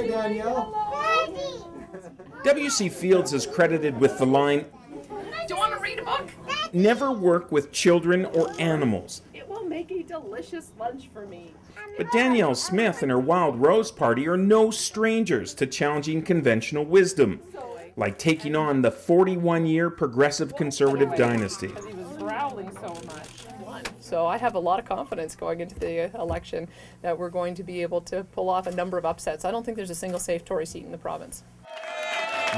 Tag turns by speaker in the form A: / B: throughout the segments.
A: Hi, Danielle.
B: W.C. Fields is credited with the line,
C: "Do you want to read a book?
B: never work with children or animals."
C: It will make a delicious lunch for me."
B: But Danielle Smith and her Wildrose party are no strangers to challenging conventional wisdom, like taking on the 41-year progressive conservative dynasty.
C: He was growling so much. So I have a lot of confidence going into the election that we're going to be able to pull off a number of upsets. I don't think there's a single safe Tory seat in the province.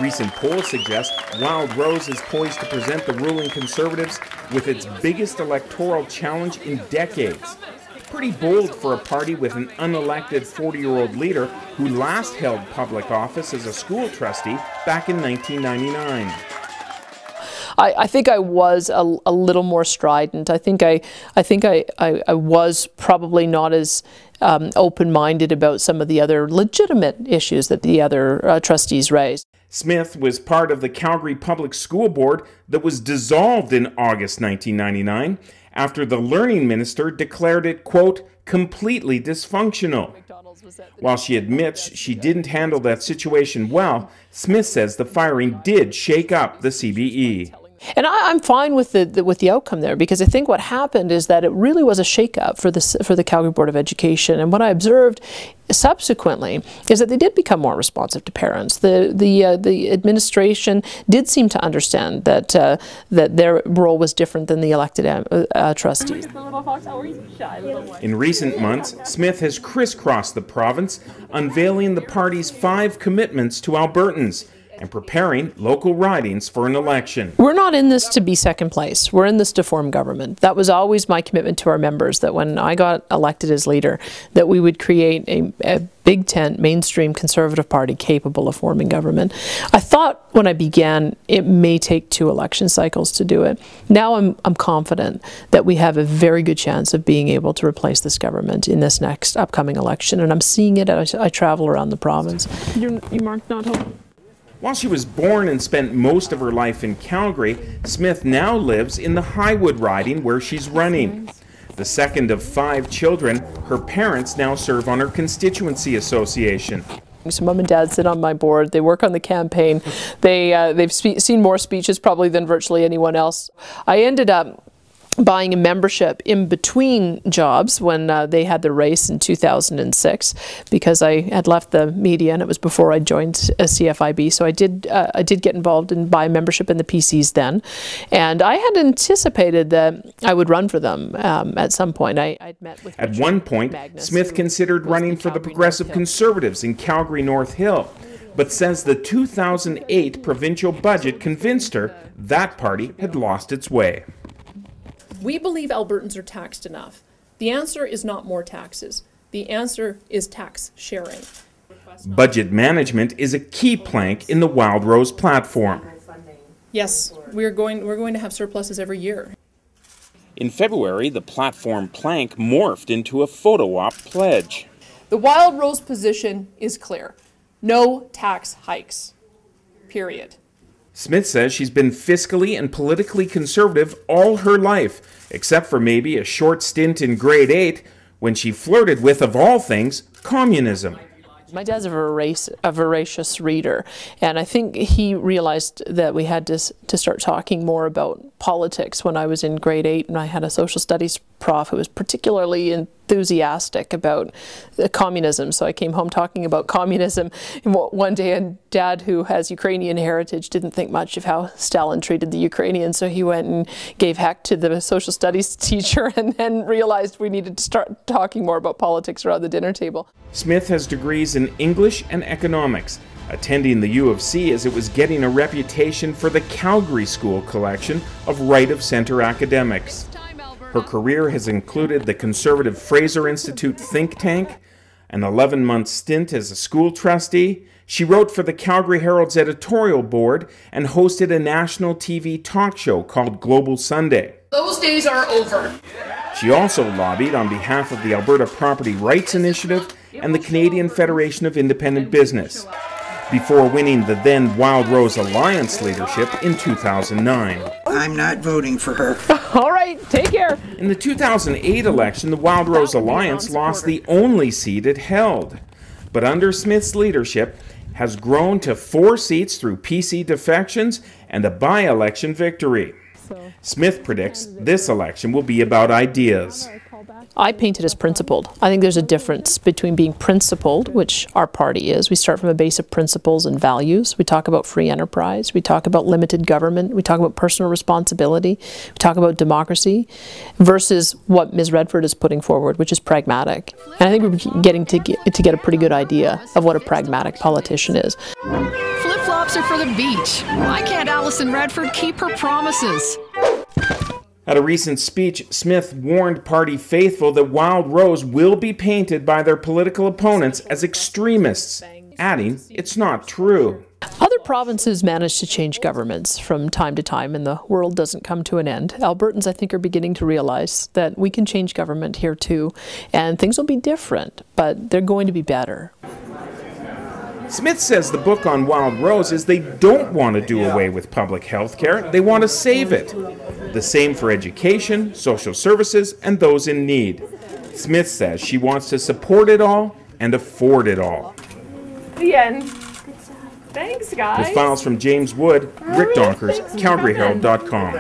B: Recent polls suggest Wildrose is poised to present the ruling Conservatives with its biggest electoral challenge in decades. Pretty bold for a party with an unelected 40-year-old leader who last held public office as a school trustee back in 1999.
C: I think I was a little more strident. I think I was probably not as open-minded about some of the other legitimate issues that the other trustees raised.
B: Smith was part of the Calgary Public School Board that was dissolved in August 1999 after the learning minister declared it, quote, completely dysfunctional. While she admits she didn't handle that situation well, Smith says the firing did shake up the CBE.
C: And I'm fine with the outcome there, because I think what happened is that it really was a shake-up for the Calgary Board of Education. And what I observed subsequently is that they did become more responsive to parents. The administration did seem to understand that that their role was different than the elected trustees.
B: In recent months, Smith has crisscrossed the province, unveiling the party's 5 commitments to Albertans and preparing local ridings for an election.
C: We're not in this to be second place. We're in this to form government. That was always my commitment to our members, that when I got elected as leader, that we would create a big tent, mainstream Conservative party capable of forming government. I thought when I began, it may take 2 election cycles to do it. Now I'm confident that we have a very good chance of being able to replace this government in this next upcoming election, and I'm seeing it as I travel around the province. You marked not home.
B: While she was born and spent most of her life in Calgary, Smith now lives in the Highwood riding where she's running. The second of 5 children, her parents now serve on her constituency association.
C: So Mom and Dad sit on my board. They work on the campaign. They've seen more speeches probably than virtually anyone else. I ended up buying a membership in between jobs when they had the race in 2006, because I had left the media and it was before I joined CFIB. So I did get involved and buy a membership in the PCs then, and I had anticipated that I would run for them at some point. I'd met with
B: at one point Magnus, Smith considered running for the Progressive Conservatives in Calgary North Hill, but says the 2008 provincial budget convinced her that party had lost its way.
C: We believe Albertans are taxed enough. The answer is not more taxes. The answer is tax sharing.
B: Budget management is a key plank in the Wildrose platform.
C: Yes, we're going to have surpluses every year.
B: In February, the platform plank morphed into a photo op pledge.
C: The Wildrose position is clear. No tax hikes. Period.
B: Smith says she's been fiscally and politically conservative all her life, except for maybe a short stint in grade 8 when she flirted with, of all things, communism.
C: My dad's a voracious reader, and I think he realized that we had to start talking more about politics when I was in grade 8, and I had a social studies prof who was particularly enthusiastic about communism. So I came home talking about communism, and one day, and Dad, who has Ukrainian heritage, didn't think much of how Stalin treated the Ukrainians, so he went and gave heck to the social studies teacher, and then realized we needed to start talking more about politics around the dinner table.
B: Smith has degrees in English and economics, attending the U of C as it was getting a reputation for the Calgary School collection of right-of-center academics. Her career has included the conservative Fraser Institute think tank, an 11-month stint as a school trustee. She wrote for the Calgary Herald's editorial board and hosted a national TV talk show called Global Sunday.
C: Those days are over.
B: She also lobbied on behalf of the Alberta Property Rights Initiative and the Canadian Federation of Independent Business, before winning the then Wildrose Alliance leadership in 2009.
D: I'm not voting for her.
C: All right, take care.
B: In the 2008 election, the Wildrose Alliance lost the only seat it held. but under Smith's leadership has grown to 4 seats through PC defections and a by-election victory. Smith predicts this election will be about ideas.
C: I paint it as principled. I think there's a difference between being principled, which our party is. We start from a base of principles and values. We talk about free enterprise. We talk about limited government. We talk about personal responsibility. We talk about democracy, versus what Ms. Redford is putting forward, which is pragmatic. And I think we're getting to get a pretty good idea of what a pragmatic politician is.
A: Flip-flops are for the beach. Why can't Alison Redford keep her promises?
B: At a recent speech, Smith warned party faithful that Wildrose will be painted by their political opponents as extremists, adding, "It's not true."
C: Other provinces manage to change governments from time to time, and the world doesn't come to an end. Albertans, I think, are beginning to realize that we can change government here too, and things will be different, but they're going to be better.
B: Smith says the book on Wildrose is they don't want to do away with public health care, they want to save it. The same for education, social services, and those in need. Smith says she wants to support it all and afford it all.
E: The end. Thanks, guys.
B: With files from James Wood, Rick Donkers, CalgaryHerald.com.